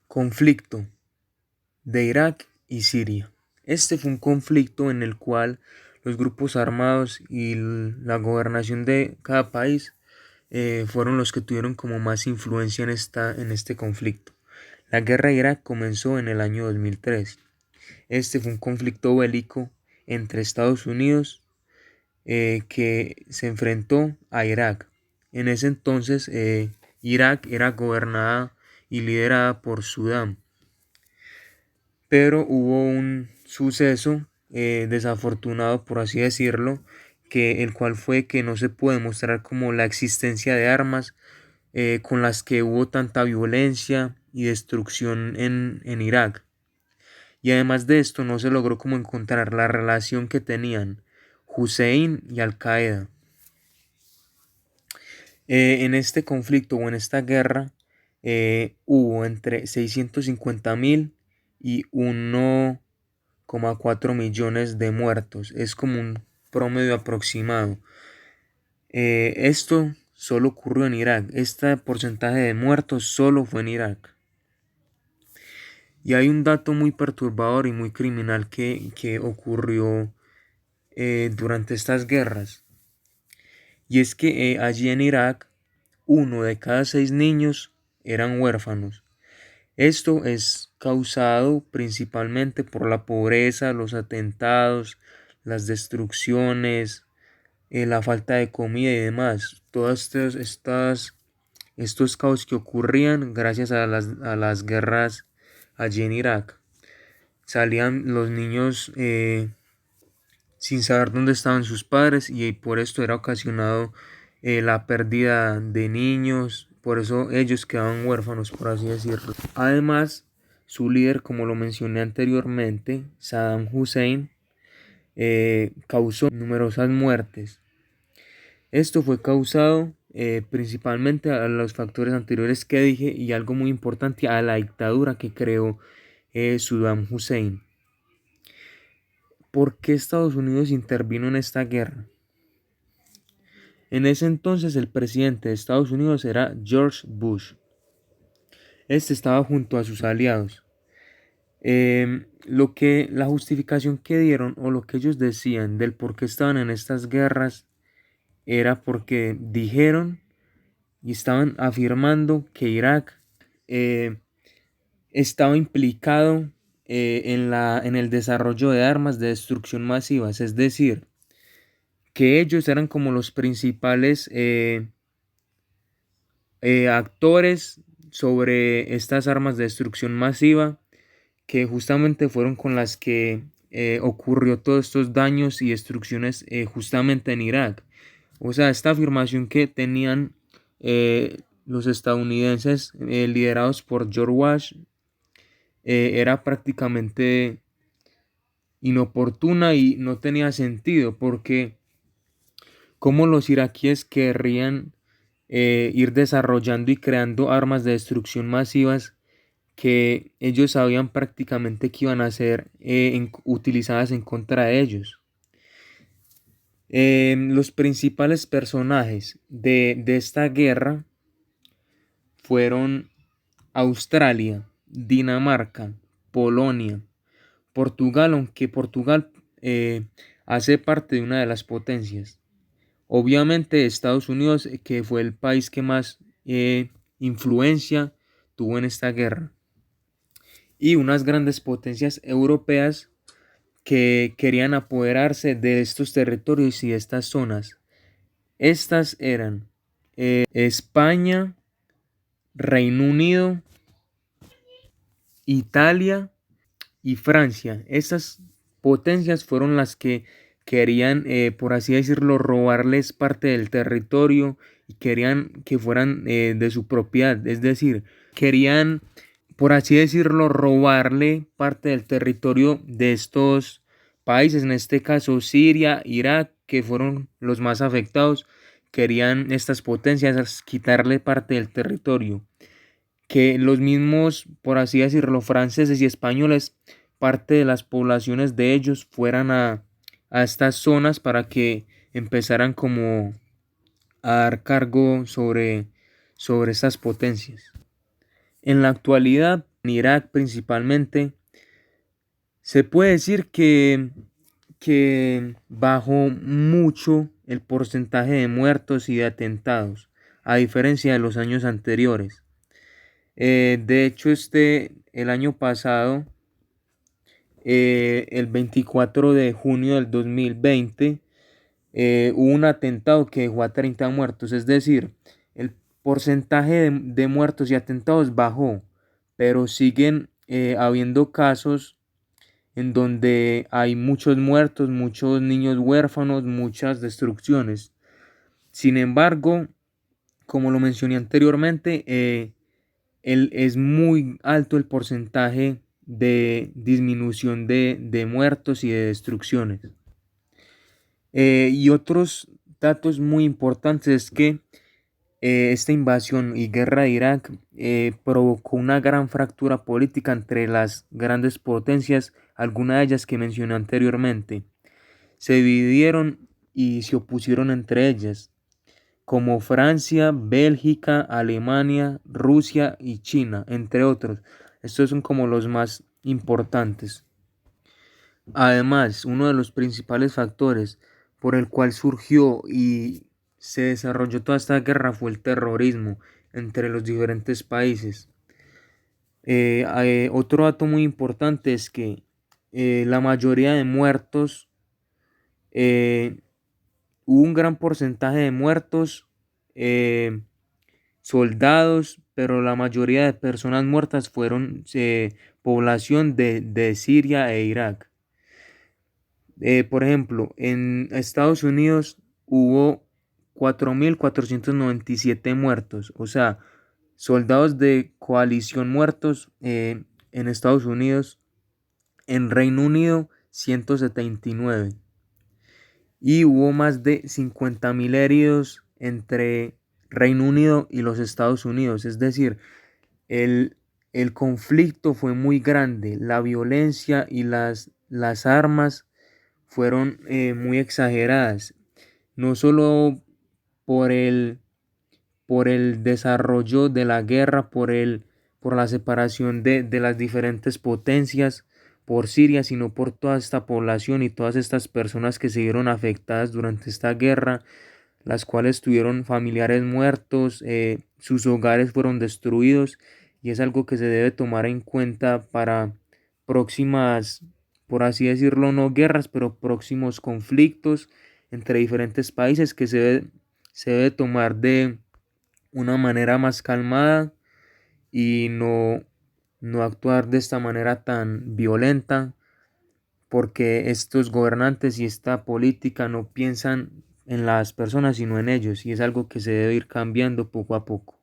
Conflicto de Irak y Siria. Este fue un conflicto en el cual los grupos armados y la gobernación de cada país fueron los que tuvieron como más influencia en este conflicto. La guerra de Irak comenzó en el año 2003. Este fue un conflicto bélico entre Estados Unidos que se enfrentó a Irak. En ese entonces Irak era gobernada y liderada por Sudán, pero hubo un suceso desafortunado, por así decirlo, el cual fue que no se puede mostrar como la existencia de armas con las que hubo tanta violencia y destrucción en Irak. Y además de esto no se logró como encontrar la relación que tenían Hussein y Al Qaeda. En este conflicto o en esta guerra hubo entre 650.000 y 1,4 millones de muertos. Es como un promedio aproximado. Esto solo ocurrió en Irak. Este porcentaje de muertos solo fue en Irak. Y hay un dato muy perturbador y muy criminal que ocurrió durante estas guerras. Y es que allí en Irak, 1 de cada 6 niños eran huérfanos. Esto es causado principalmente por la pobreza, los atentados, las destrucciones, la falta de comida y demás. Todos estos caos que ocurrían gracias a las guerras allí en Irak. Salían los niños sin saber dónde estaban sus padres y por esto era ocasionado la pérdida de niños, por eso ellos quedaban huérfanos, por así decirlo. Además, su líder, como lo mencioné anteriormente, Saddam Hussein, causó numerosas muertes. Esto fue causado principalmente a los factores anteriores que dije y algo muy importante, a la dictadura que creó Saddam Hussein. ¿Por qué Estados Unidos intervino en esta guerra? En ese entonces el presidente de Estados Unidos era George Bush. Este estaba junto a sus aliados. La justificación que dieron o lo que ellos decían del por qué estaban en estas guerras era porque dijeron y estaban afirmando que Irak estaba implicado en el desarrollo de armas de destrucción masivas, es decir, que ellos eran como los principales actores sobre estas armas de destrucción masiva, que justamente fueron con las que ocurrió todos estos daños y destrucciones justamente en Irak. O sea, esta afirmación que tenían los estadounidenses liderados por George Bush era prácticamente inoportuna y no tenía sentido, porque cómo los iraquíes querrían ir desarrollando y creando armas de destrucción masivas que ellos sabían prácticamente que iban a ser utilizadas en contra de ellos. Los principales personajes de esta guerra fueron Australia, Dinamarca, Polonia, Portugal, aunque Portugal hace parte de una de las potencias. Obviamente Estados Unidos, que fue el país que más influencia tuvo en esta guerra. Y unas grandes potencias europeas que querían apoderarse de estos territorios y de estas zonas. Estas eran España, Reino Unido, Italia y Francia. Estas potencias fueron las que querían, por así decirlo, robarles parte del territorio y querían que fueran de su propiedad. Es decir, querían, por así decirlo, robarle parte del territorio de estos países, en este caso Siria, Irak, que fueron los más afectados. Querían estas potencias quitarle parte del territorio, que los mismos, por así decirlo, franceses y españoles, parte de las poblaciones de ellos fueran a estas zonas para que empezaran como a dar cargo sobre estas potencias. En la actualidad, en Irak principalmente, se puede decir que bajó mucho el porcentaje de muertos y de atentados, a diferencia de los años anteriores. De hecho, el año pasado, el 24 de junio del 2020, hubo un atentado que dejó a 30 muertos, es decir, el porcentaje de muertos y atentados bajó, pero siguen habiendo casos en donde hay muchos muertos, muchos niños huérfanos, muchas destrucciones. Sin embargo, como lo mencioné anteriormente, es muy alto el porcentaje de disminución de muertos y de destrucciones. Y otros datos muy importantes es que esta invasión y guerra de Irak provocó una gran fractura política entre las grandes potencias, algunas de ellas que mencioné anteriormente. Se dividieron y se opusieron entre ellas, como Francia, Bélgica, Alemania, Rusia y China, entre otros. Estos son como los más importantes. Además, uno de los principales factores por el cual surgió y se desarrolló toda esta guerra fue el terrorismo entre los diferentes países. Otro dato muy importante es que la mayoría de muertos, eh, hubo un gran porcentaje de muertos, eh, soldados, pero la mayoría de personas muertas fueron población de Siria e Irak. Por ejemplo, en Estados Unidos hubo 4.497 muertos, o sea, soldados de coalición muertos en Estados Unidos. En Reino Unido 179 y hubo más de 50.000 heridos entre Reino Unido y los Estados Unidos. Es decir, el, el conflicto fue muy grande, la violencia y las armas fueron muy exageradas, no solo por por el desarrollo de la guerra, por la separación de las diferentes potencias, por Siria, sino por toda esta población y todas estas personas que se vieron afectadas durante esta guerra, las cuales tuvieron familiares muertos, sus hogares fueron destruidos, y es algo que se debe tomar en cuenta para próximas, por así decirlo, no guerras, pero próximos conflictos entre diferentes países, que se debe tomar de una manera más calmada y no actuar de esta manera tan violenta, porque estos gobernantes y esta política no piensan en las personas sino en ellos, y es algo que se debe ir cambiando poco a poco.